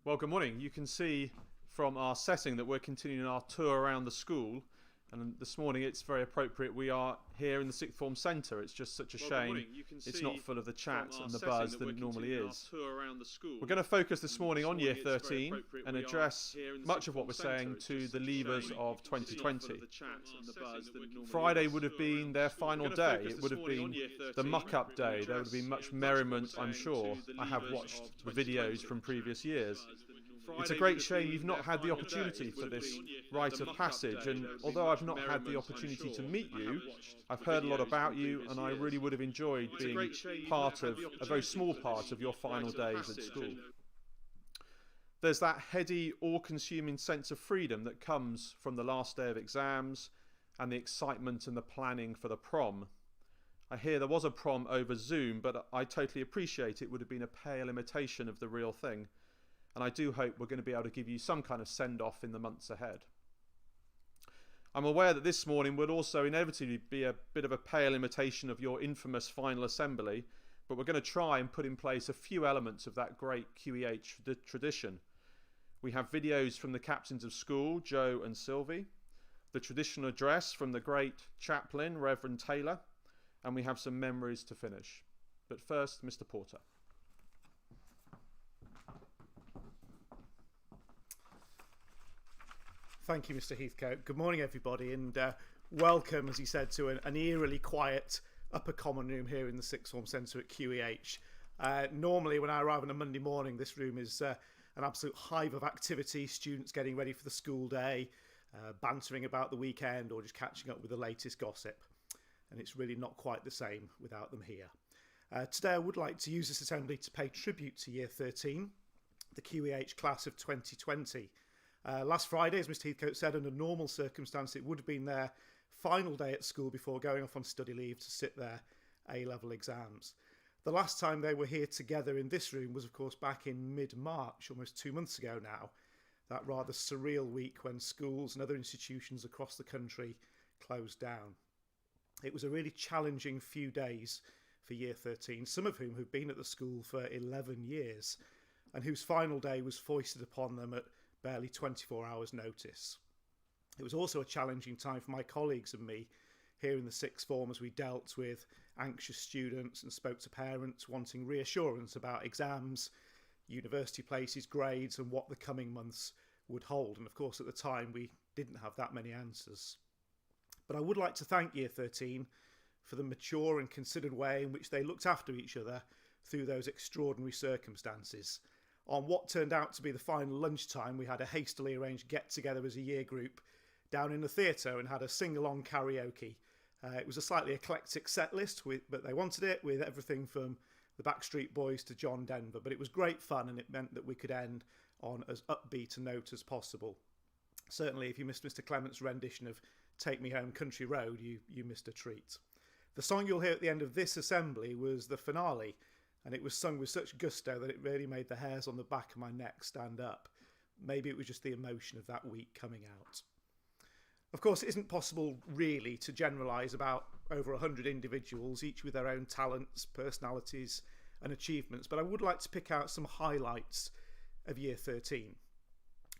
Well, good morning. You can see from our setting that we're continuing our tour around the school, and this morning it's very appropriate we are here in the sixth form centre. It's just such a shame it's not full of the chat and the buzz that it normally is. We're going to focus this morning on Year 13 and address much of what we're saying to the leavers of 2020. Friday would have been their final day. It would have been the muck-up day. There would have been much merriment, I'm sure. I have watched the videos from previous years. It's a great shame you've not had the opportunity for this rite of passage, and although I've not had the opportunity to meet you, I've heard a lot about you, and I really would have enjoyed being part of a very small part of your final days at school. There's that heady, all-consuming sense of freedom that comes from the last day of exams and the excitement and the planning for the prom. I hear there was a prom over Zoom, but I totally appreciate it would have been a pale imitation of the real thing. And I do hope we're going to be able to give you some kind of send-off in the months ahead. I'm aware that this morning will also inevitably be a bit of a pale imitation of your infamous final assembly, but we're going to try and put in place a few elements of that great QEH tradition. We have videos from the captains of school, Joe and Sylvie, the traditional address from the great chaplain, Reverend Taylor, and we have some memories to finish. But first, Mr. Porter. Thank you, Mr. Heathcote. Good morning, everybody, and welcome, as he said, to an eerily quiet upper common room here in the sixth form centre at QEH. Normally, when I arrive on a Monday morning, this room is an absolute hive of activity, students getting ready for the school day, bantering about the weekend, or just catching up with the latest gossip. And it's really not quite the same without them here. Today, I would like to use this assembly to pay tribute to Year 13, the QEH class of 2020. Last Friday, as Mr. Heathcote said, under normal circumstances, it would have been their final day at school before going off on study leave to sit their A-level exams. The last time they were here together in this room was, of course, back in mid-March, almost 2 months ago now. That rather surreal week when schools and other institutions across the country closed down. It was a really challenging few days for Year 13, some of whom have been at the school for 11 years, and whose final day was foisted upon them at barely 24 hours notice. It was also a challenging time for my colleagues and me here in the sixth form as we dealt with anxious students and spoke to parents wanting reassurance about exams, university places, grades and what the coming months would hold. And of course at the time we didn't have that many answers. But I would like to thank Year 13 for the mature and considered way in which they looked after each other through those extraordinary circumstances. On what turned out to be the final lunchtime, we had a hastily arranged get-together as a year group down in the theatre and had a sing-along karaoke. It was a slightly eclectic set list, but they wanted it with everything from the Backstreet Boys to John Denver. But it was great fun, and it meant that we could end on as upbeat a note as possible. Certainly, if you missed Mr. Clement's rendition of Take Me Home Country Road, you missed a treat. The song you'll hear at the end of this assembly was the finale, and it was sung with such gusto that it really made the hairs on the back of my neck stand up. Maybe it was just the emotion of that week coming out. Of course, it isn't possible really to generalise about over 100 individuals, each with their own talents, personalities and achievements, but I would like to pick out some highlights of Year 13.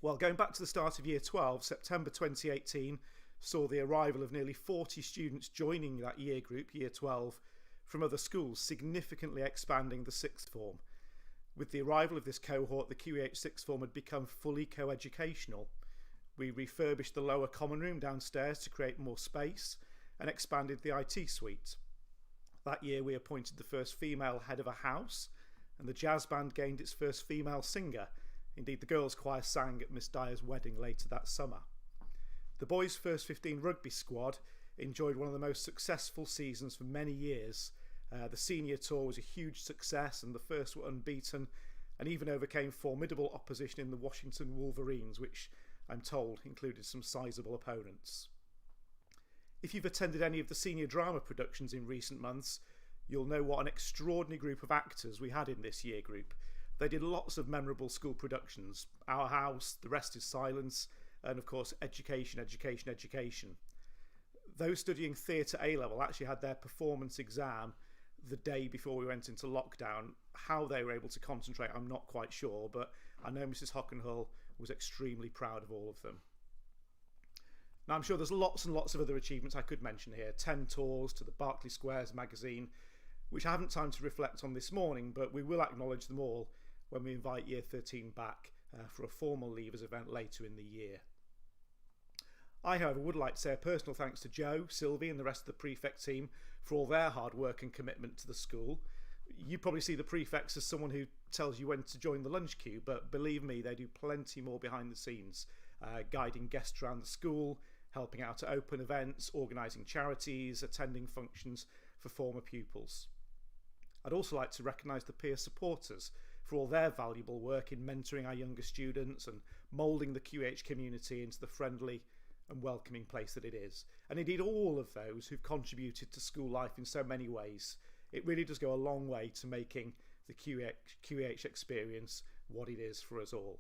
Well, going back to the start of Year 12, September 2018 saw the arrival of nearly 40 students joining that year group, Year 12, from other schools, significantly expanding the sixth form. With the arrival of this cohort, the QEH sixth form had become fully co-educational. We refurbished the lower common room downstairs to create more space and expanded the IT suite. That year we appointed the first female head of a house, and the jazz band gained its first female singer. Indeed, the girls' choir sang at Miss Dyer's wedding later that summer. The boys' first 15 rugby squad enjoyed one of the most successful seasons for many years. The senior tour was a huge success, and the first were unbeaten and even overcame formidable opposition in the Washington Wolverines, which I'm told included some sizable opponents. If you've attended any of the senior drama productions in recent months, you'll know what an extraordinary group of actors we had in this year group. They did lots of memorable school productions: Our House, The Rest is Silence, and of course Education, Education, Education. Those studying theatre A-level actually had their performance exam the day before we went into lockdown. How they were able to concentrate, I'm not quite sure, but I know Mrs. Hockenhull was extremely proud of all of them. Now, I'm sure there's lots and lots of other achievements I could mention here. 10 tours to the Berkeley Squares magazine, which I haven't time to reflect on this morning, but we will acknowledge them all when we invite Year 13 back for a formal Leavers event later in the year. I, however, would like to say a personal thanks to Joe, Sylvie and the rest of the prefect team for all their hard work and commitment to the school. You probably see the prefects as someone who tells you when to join the lunch queue, but believe me, they do plenty more behind the scenes, guiding guests around the school, helping out at open events, organising charities, attending functions for former pupils. I'd also like to recognise the peer supporters for all their valuable work in mentoring our younger students and moulding the QEH community into the friendly and welcoming place that it is. And indeed all of those who've contributed to school life in so many ways. It really does go a long way to making the QEH experience what it is for us all.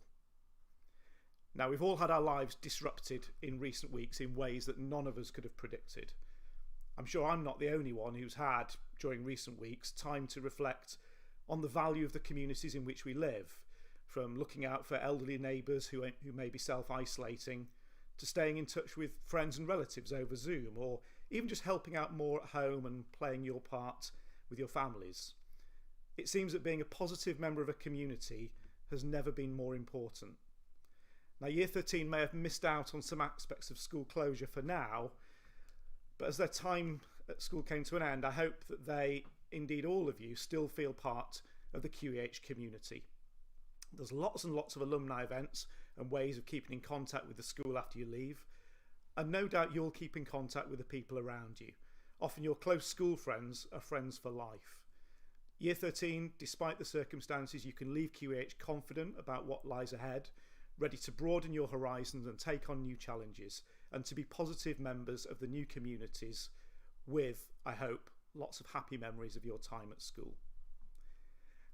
Now, we've all had our lives disrupted in recent weeks in ways that none of us could have predicted. I'm sure I'm not the only one who's had, during recent weeks, time to reflect on the value of the communities in which we live, from looking out for elderly neighbours who may be self-isolating, to staying in touch with friends and relatives over Zoom, or even just helping out more at home and playing your part with your families. It seems that being a positive member of a community has never been more important. Now, Year 13 may have missed out on some aspects of school closure for now, but as their time at school came to an end, I hope that they, indeed all of you, still feel part of the QEH community. There's lots and lots of alumni events and ways of keeping in contact with the school after you leave, and no doubt you'll keep in contact with the people around you. Often your close school friends are friends for life. Year 13, despite the circumstances, you can leave QEH confident about what lies ahead, ready to broaden your horizons and take on new challenges, and to be positive members of the new communities with, I hope, lots of happy memories of your time at school.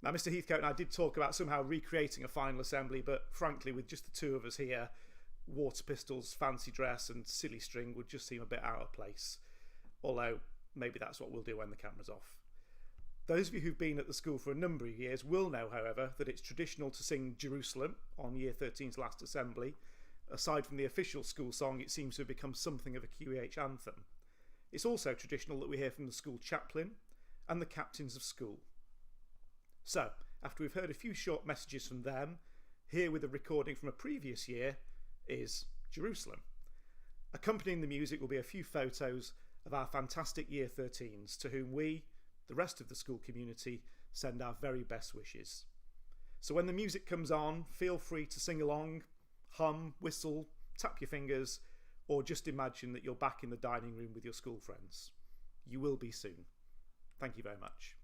Now, Mr. Heathcote and I did talk about somehow recreating a final assembly, but frankly, with just the two of us here, water pistols, fancy dress and silly string would just seem a bit out of place. Although, maybe that's what we'll do when the camera's off. Those of you who've been at the school for a number of years will know, however, that it's traditional to sing Jerusalem on Year 13's last assembly. Aside from the official school song, it seems to have become something of a QEH anthem. It's also traditional that we hear from the school chaplain and the captains of school. So, after we've heard a few short messages from them, here with a recording from a previous year is Jerusalem. Accompanying the music will be a few photos of our fantastic Year 13s, to whom we, the rest of the school community, send our very best wishes. So when the music comes on, feel free to sing along, hum, whistle, tap your fingers, or just imagine that you're back in the dining room with your school friends. You will be soon. Thank you very much.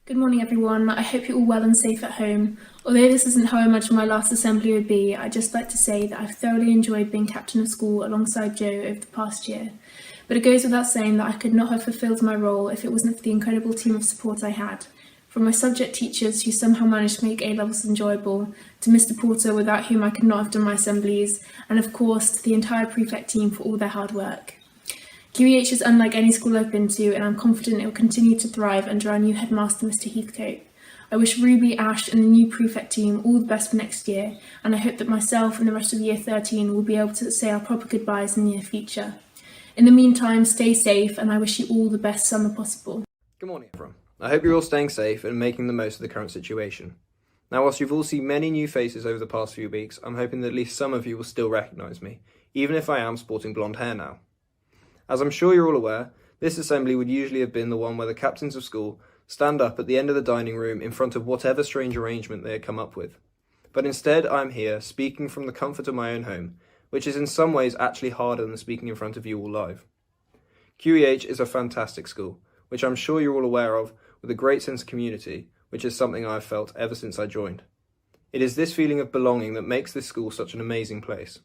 Good morning everyone, I hope you're all well and safe at home. Although this isn't how I imagined my last assembly would be, I'd just like to say that I've thoroughly enjoyed being captain of school alongside Joe over the past year. But it goes without saying that I could not have fulfilled my role if it wasn't for the incredible team of support I had. From my subject teachers who somehow managed to make A-levels enjoyable, to Mr Porter without whom I could not have done my assemblies, and of course to the entire prefect team for all their hard work. QEH is unlike any school I've been to, and I'm confident it will continue to thrive under our new headmaster, Mr Heathcote. I wish Ruby, Ash and the new prefect team all the best for next year, and I hope that myself and the rest of Year 13 will be able to say our proper goodbyes in the near future. In the meantime, stay safe, and I wish you all the best summer possible. Good morning, everyone. I hope you're all staying safe and making the most of the current situation. Now, whilst you've all seen many new faces over the past few weeks, I'm hoping that at least some of you will still recognise me, even if I am sporting blonde hair now. As I'm sure you're all aware, this assembly would usually have been the one where the captains of school stand up at the end of the dining room in front of whatever strange arrangement they had come up with. But instead, I'm here, speaking from the comfort of my own home, which is in some ways actually harder than speaking in front of you all live. QEH is a fantastic school, which I'm sure you're all aware of, with a great sense of community, which is something I've felt ever since I joined. It is this feeling of belonging that makes this school such an amazing place.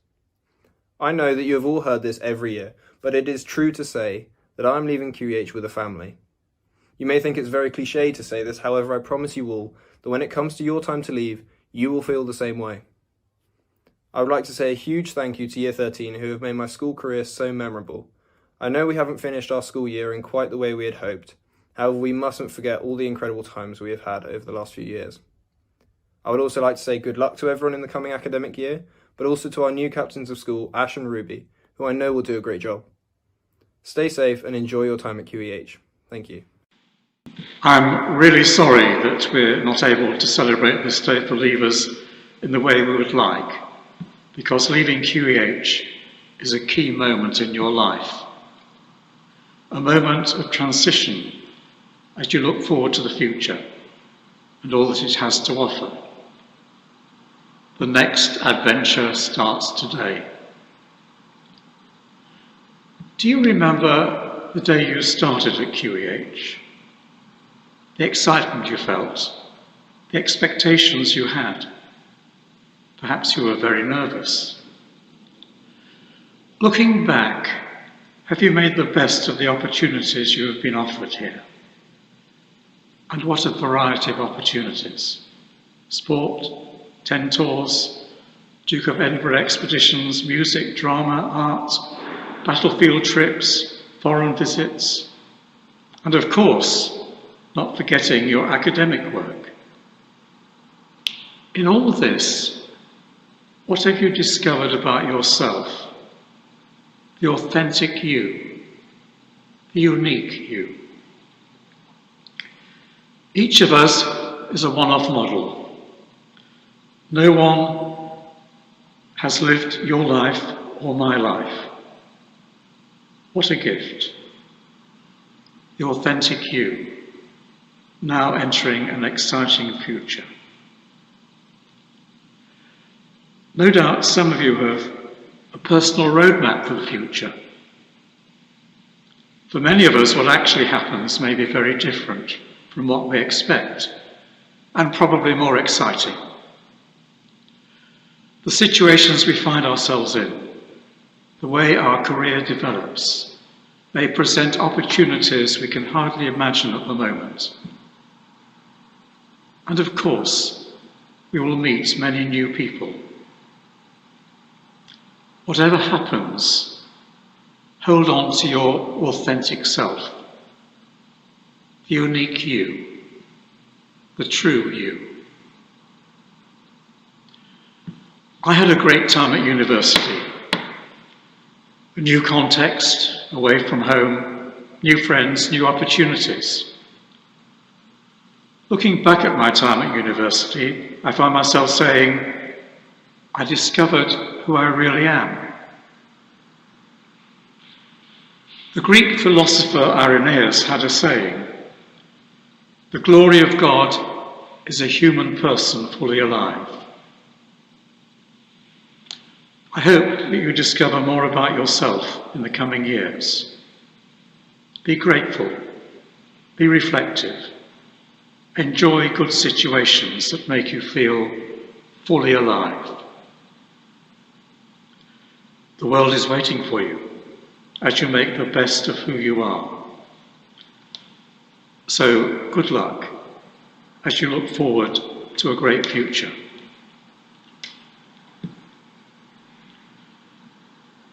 I know that you have all heard this every year, but it is true to say that I'm leaving QEH with a family. You may think it's very cliché to say this, however I promise you all that when it comes to your time to leave, you will feel the same way. I would like to say a huge thank you to Year 13 who have made my school career so memorable. I know we haven't finished our school year in quite the way we had hoped. However, we mustn't forget all the incredible times we have had over the last few years. I would also like to say good luck to everyone in the coming academic year, but also to our new captains of school, Ash and Ruby, who I know will do a great job. Stay safe and enjoy your time at QEH. Thank you. I'm really sorry that we're not able to celebrate this day for leavers in the way we would like, because leaving QEH is a key moment in your life. A moment of transition as you look forward to the future and all that it has to offer. The next adventure starts today. Do you remember the day you started at QEH? The excitement you felt, the expectations you had. Perhaps you were very nervous. Looking back, have you made the best of the opportunities you have been offered here? And what a variety of opportunities. Sport, 10 tours, Duke of Edinburgh expeditions, music, drama, art, battlefield trips, foreign visits, and of course, not forgetting your academic work. In all this, what have you discovered about yourself? The authentic you, the unique you. Each of us is a one-off model. No one has lived your life or my life. What a gift. The authentic you, now entering an exciting future. No doubt some of you have a personal roadmap for the future. For many of us, what actually happens may be very different from what we expect, and probably more exciting. The situations we find ourselves in, the way our career develops, may present opportunities we can hardly imagine at the moment. And of course, we will meet many new people. Whatever happens, hold on to your authentic self, the unique you, the true you. I had a great time at university. A new context, away from home, new friends, new opportunities. Looking back at my time at university, I find myself saying, I discovered who I really am. The Greek philosopher Irenaeus had a saying, the glory of God is a human person fully alive. I hope that you discover more about yourself in the coming years. Be grateful, be reflective, enjoy good situations that make you feel fully alive. The world is waiting for you as you make the best of who you are. So, good luck as you look forward to a great future.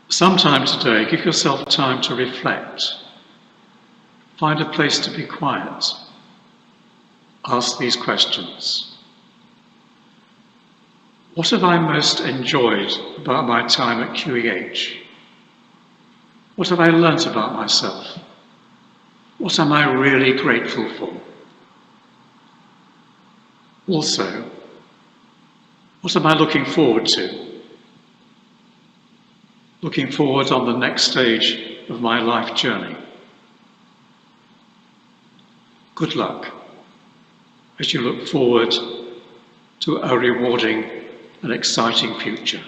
Sometime today, give yourself time to reflect. Find a place to be quiet. Ask these questions. What have I most enjoyed about my time at QEH? What have I learnt about myself? What am I really grateful for? Also, what am I looking forward to? Looking forward on the next stage of my life journey. Good luck as you look forward to a rewarding and exciting future.